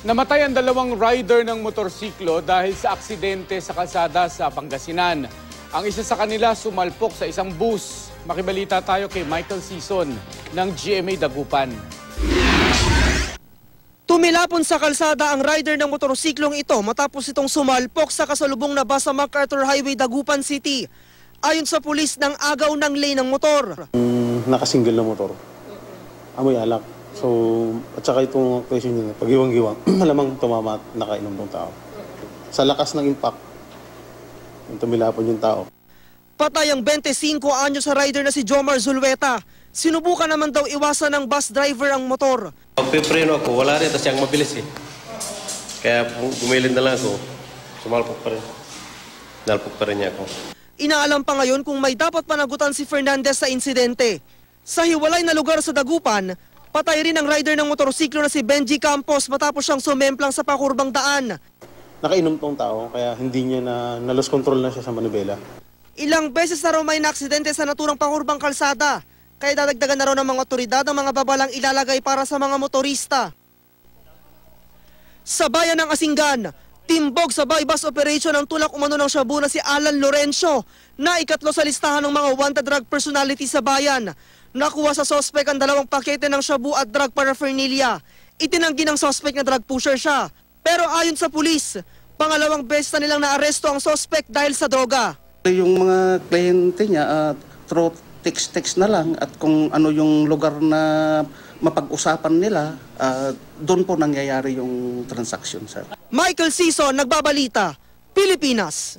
Namatay ang dalawang rider ng motorsiklo dahil sa aksidente sa kalsada sa Pangasinan. Ang isa sa kanila sumalpok sa isang bus. Makibalita tayo kay Michael Sison ng GMA Dagupan. Tumilapon sa kalsada ang rider ng motorsiklong ito matapos itong sumalpok sa kasalubong na bus sa MacArthur Highway, Dagupan City. Ayon sa pulis, ng agaw ng lane ng motor. Nakasingle na motor. Amoy alak. So, at saka itong question nila, pag-iwang-giwang, malamang tumama at nakainom ng tao. Sa lakas ng impact, tumilapon yung tao. Patay ang 25 anyos sa rider na si Jomar Zulweta. Sinubukan naman daw iwasan ng bus driver ang motor. Pagpipreno ako, wala rin, tapos siyang mabilis eh. Kaya gumilid na lang ako, sumalpok pa rin. Nalpok pa rin niya ako. Inaalam pa ngayon kung may dapat panagutan si Fernandez sa insidente. Sa hiwalay na lugar sa Dagupan, patay rin ang rider ng motorsiklo na si Benji Campos matapos siyang sumemplang sa pakurbang daan. Nakainom tong tao, kaya hindi niya na-lost control na siya sa manubela. Ilang beses na raw may naaksidente sa naturang pakurbang kalsada, kaya dadagdagan na raw ng mga otoridad ang mga babalang ilalagay para sa mga motorista. Sa bayan ng Asingan, timbog sa bypass operation ang tulak umano ng shabu na si Alan Lorenzo, na ikatlo sa listahan ng mga wanted drug personality sa bayan. Nakuha sa sospek ang 2 pakete ng shabu at drug paraphernalia. Itinanggi ng sospek na drug pusher siya. Pero ayon sa pulis, pangalawang beses na nilang naaresto ang sospek dahil sa droga. Yung mga kliyente niya, through text na lang at kung ano yung lugar na mapag-usapan nila, doon po nangyayari yung transaction, sir. Michael Sison, Nagbabalita, Pilipinas.